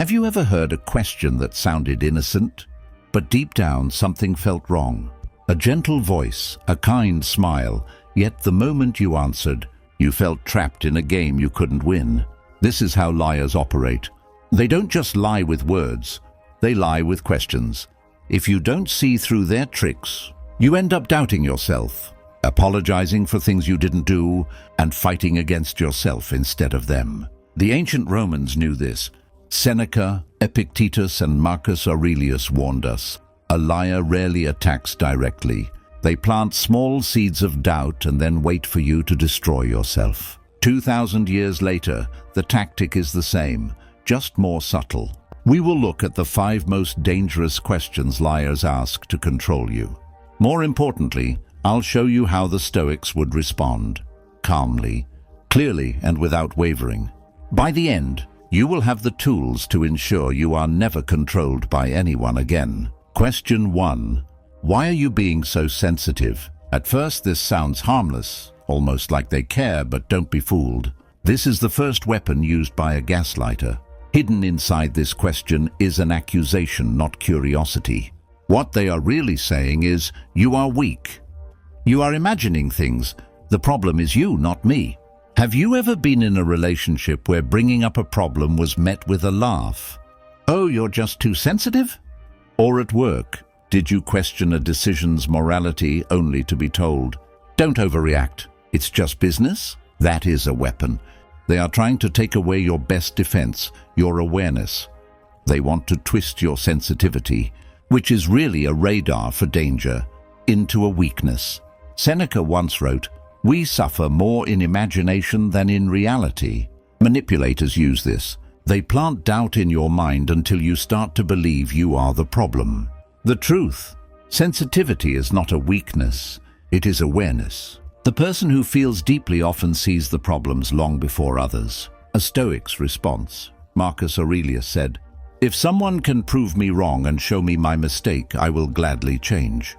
Have you ever heard a question that sounded innocent, but deep down something felt wrong? A gentle voice, a kind smile, yet the moment you answered, you felt trapped in a game you couldn't win. This is how liars operate. They don't just lie with words, they lie with questions. If you don't see through their tricks, you end up doubting yourself, apologizing for things you didn't do, and fighting against yourself instead of them. The ancient Romans knew this. Seneca, Epictetus, and Marcus Aurelius warned us. A liar rarely attacks directly. They plant small seeds of doubt and then wait for you to destroy yourself. 2,000 years later, the tactic is the same, just more subtle. We will look at the 5 most dangerous questions liars ask to control you. More importantly, I'll show you how the Stoics would respond. Calmly, clearly, and without wavering. By the end, you will have the tools to ensure you are never controlled by anyone again. Question 1. Why are you being so sensitive? At first, this sounds harmless, almost like they care, but don't be fooled. This is the first weapon used by a gaslighter. Hidden inside this question is an accusation, not curiosity. What they are really saying is, you are weak. You are imagining things. The problem is you, not me. Have you ever been in a relationship where bringing up a problem was met with a laugh? Oh, you're just too sensitive? Or at work, did you question a decision's morality only to be told, don't overreact, it's just business? That is a weapon. They are trying to take away your best defense, your awareness. They want to twist your sensitivity, which is really a radar for danger, into a weakness. Seneca once wrote, "We suffer more in imagination than in reality." Manipulators use this. They plant doubt in your mind until you start to believe you are the problem. The truth: sensitivity is not a weakness, it is awareness. The person who feels deeply often sees the problems long before others. A Stoic's response. Marcus Aurelius said, "If someone can prove me wrong and show me my mistake, I will gladly change.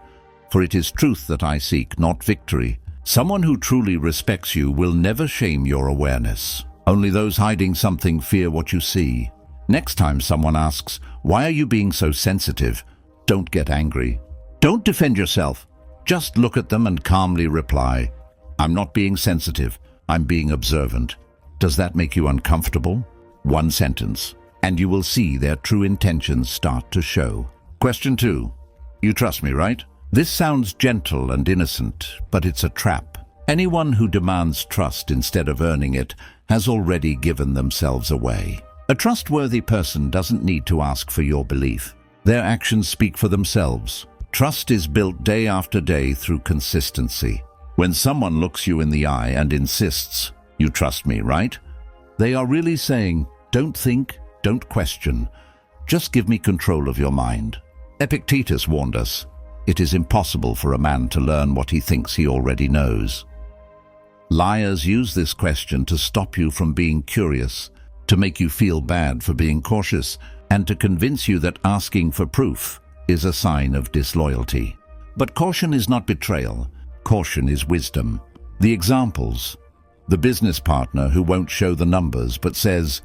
For it is truth that I seek, not victory." Someone who truly respects you will never shame your awareness. Only those hiding something fear what you see. Next time someone asks, "Why are you being so sensitive?" don't get angry. Don't defend yourself. Just look at them and calmly reply, "I'm not being sensitive, I'm being observant." Does that make you uncomfortable? One sentence, and you will see their true intentions start to show. Question 2. You trust me, right? This sounds gentle and innocent, but it's a trap. Anyone who demands trust instead of earning it has already given themselves away. A trustworthy person doesn't need to ask for your belief. Their actions speak for themselves. Trust is built day after day through consistency. When someone looks you in the eye and insists, "You trust me, right?" they are really saying, "Don't think, don't question. Just give me control of your mind." Epictetus warned us, "It is impossible for a man to learn what he thinks he already knows." Liars use this question to stop you from being curious, to make you feel bad for being cautious, and to convince you that asking for proof is a sign of disloyalty. But caution is not betrayal. Caution is wisdom. The examples: the business partner who won't show the numbers but says,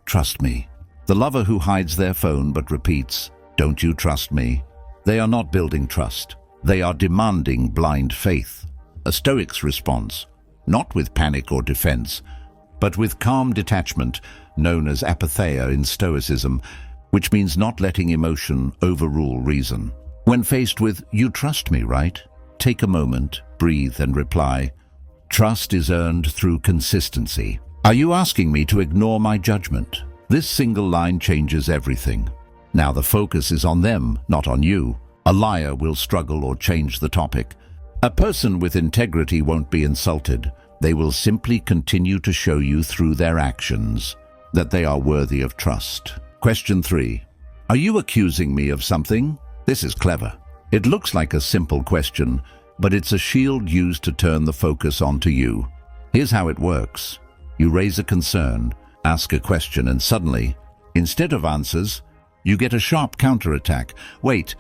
"Trust me." The lover who hides their phone but repeats, "Don't you trust me?" They are not building trust. They are demanding blind faith. A Stoic's response: not with panic or defense, but with calm detachment, known as apatheia in Stoicism, which means not letting emotion overrule reason. When faced with, "You trust me, right?" take a moment, breathe, and reply, "Trust is earned through consistency. Are you asking me to ignore my judgment?" This single line changes everything. Now the focus is on them, not on you. A liar will struggle or change the topic. A person with integrity won't be insulted. They will simply continue to show you through their actions that they are worthy of trust. Question 3. Are you accusing me of something? This is clever. It looks like a simple question, but it's a shield used to turn the focus onto you. Here's how it works. You raise a concern, ask a question, and suddenly, instead of answers, you get a sharp counterattack. Wait,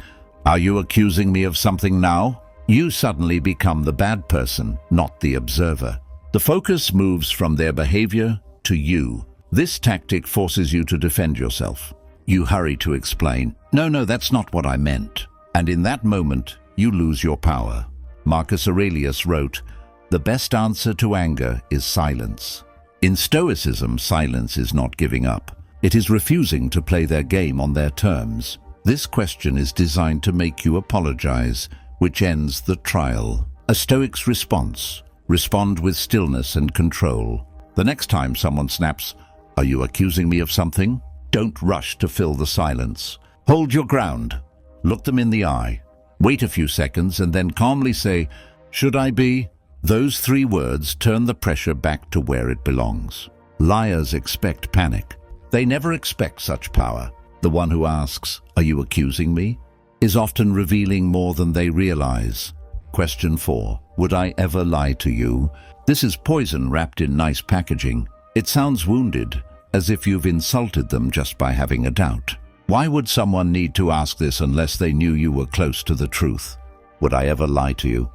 are you accusing me of something now? You suddenly become the bad person, not the observer. The focus moves from their behavior to you. This tactic forces you to defend yourself. You hurry to explain, no, that's not what I meant. And in that moment, you lose your power. Marcus Aurelius wrote, "The best answer to anger is silence." In Stoicism, silence is not giving up. It is refusing to play their game on their terms. This question is designed to make you apologize, which ends the trial. A Stoic's response: respond with stillness and control. The next time someone snaps, "Are you accusing me of something?" Don't rush to fill the silence. Hold your ground. Look them in the eye. Wait a few seconds and then calmly say, "Should I be?" Those 3 words turn the pressure back to where it belongs. Liars expect panic. They never expect such power. The one who asks, "Are you accusing me?" is often revealing more than they realize. Question 4. Would I ever lie to you? This is poison wrapped in nice packaging. It sounds wounded, as if you've insulted them just by having a doubt. Why would someone need to ask this unless they knew you were close to the truth? Would I ever lie to you?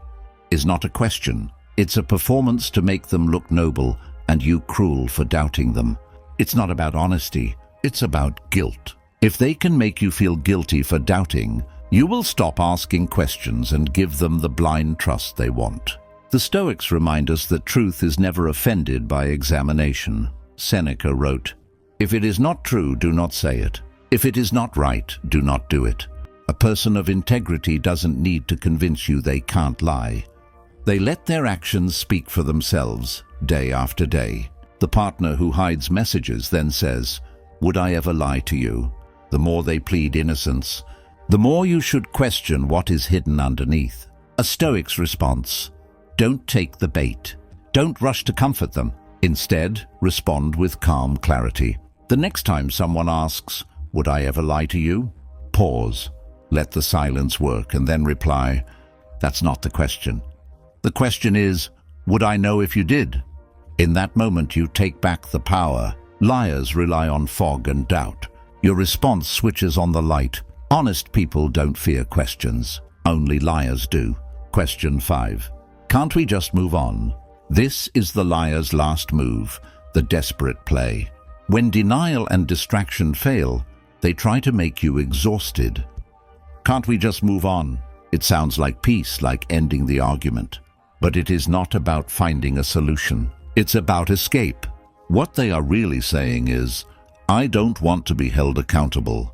Is not a question. It's a performance to make them look noble and you cruel for doubting them. It's not about honesty, it's about guilt. If they can make you feel guilty for doubting, you will stop asking questions and give them the blind trust they want. The Stoics remind us that truth is never offended by examination. Seneca wrote, "If it is not true, do not say it. If it is not right, do not do it." A person of integrity doesn't need to convince you they can't lie. They let their actions speak for themselves, day after day. The partner who hides messages then says, "Would I ever lie to you?" The more they plead innocence, the more you should question what is hidden underneath. A Stoic's response: don't take the bait. Don't rush to comfort them. Instead, respond with calm clarity. The next time someone asks, "Would I ever lie to you?" Pause, let the silence work, and then reply, "That's not the question. The question is, would I know if you did?" In that moment, you take back the power. Liars rely on fog and doubt. Your response switches on the light. Honest people don't fear questions. Only liars do. Question 5. Can't we just move on? This is the liar's last move, the desperate play. When denial and distraction fail, they try to make you exhausted. Can't we just move on? It sounds like peace, like ending the argument. But it is not about finding a solution. It's about escape. What they are really saying is, "I don't want to be held accountable.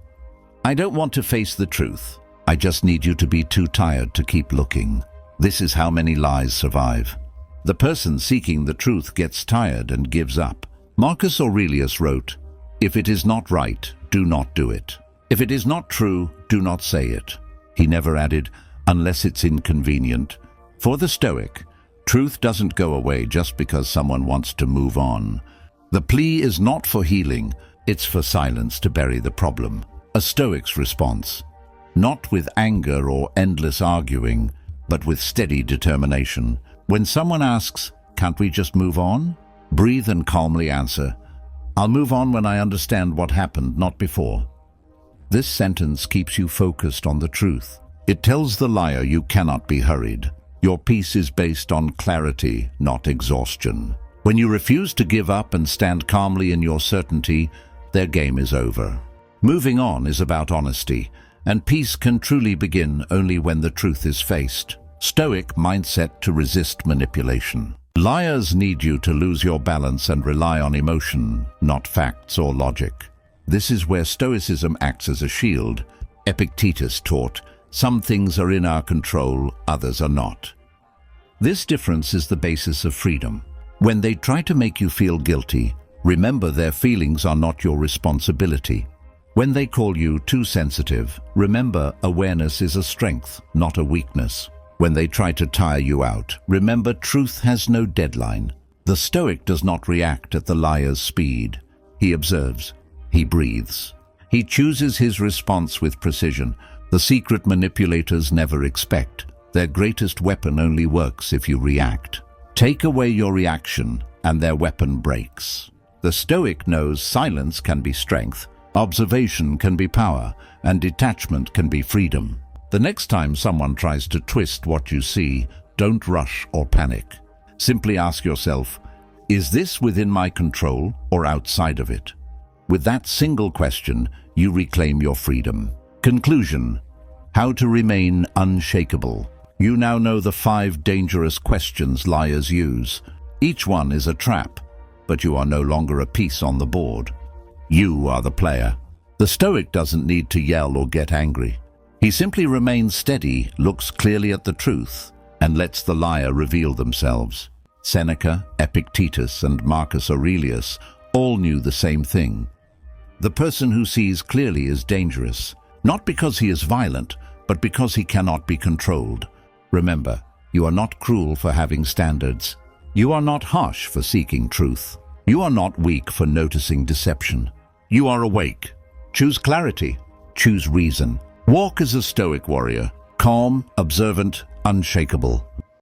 I don't want to face the truth. I just need you to be too tired to keep looking." This is how many lies survive. The person seeking the truth gets tired and gives up. Marcus Aurelius wrote, "If it is not right, do not do it. If it is not true, do not say it." He never added, "unless it's inconvenient." For the Stoic, truth doesn't go away just because someone wants to move on. The plea is not for healing, it's for silence to bury the problem. A Stoic's response: not with anger or endless arguing, but with steady determination. When someone asks, "Can't we just move on?" breathe and calmly answer, "I'll move on when I understand what happened, not before." This sentence keeps you focused on the truth. It tells the liar you cannot be hurried. Your peace is based on clarity, not exhaustion. When you refuse to give up and stand calmly in your certainty, their game is over. Moving on is about honesty, and peace can truly begin only when the truth is faced. Stoic mindset to resist manipulation. Liars need you to lose your balance and rely on emotion, not facts or logic. This is where Stoicism acts as a shield. Epictetus taught, "Some things are in our control, others are not." This difference is the basis of freedom. When they try to make you feel guilty, remember their feelings are not your responsibility. When they call you too sensitive, remember awareness is a strength, not a weakness. When they try to tire you out, remember truth has no deadline. The Stoic does not react at the liar's speed. He observes. He breathes. He chooses his response with precision. The secret manipulators never expect. Their greatest weapon only works if you react. Take away your reaction, and their weapon breaks. The Stoic knows silence can be strength, observation can be power, and detachment can be freedom. The next time someone tries to twist what you see, don't rush or panic. Simply ask yourself, Is this within my control or outside of it? With that single question, you reclaim your freedom. Conclusion: how to remain unshakable. You now know the 5 dangerous questions liars use. Each one is a trap, but you are no longer a piece on the board. You are the player. The Stoic doesn't need to yell or get angry. He simply remains steady, looks clearly at the truth, and lets the liar reveal themselves. Seneca, Epictetus, and Marcus Aurelius all knew the same thing. The person who sees clearly is dangerous, not because he is violent, but because he cannot be controlled. Remember, you are not cruel for having standards. You are not harsh for seeking truth. You are not weak for noticing deception. You are awake. Choose clarity. Choose reason. Walk as a Stoic warrior, calm, observant, unshakable.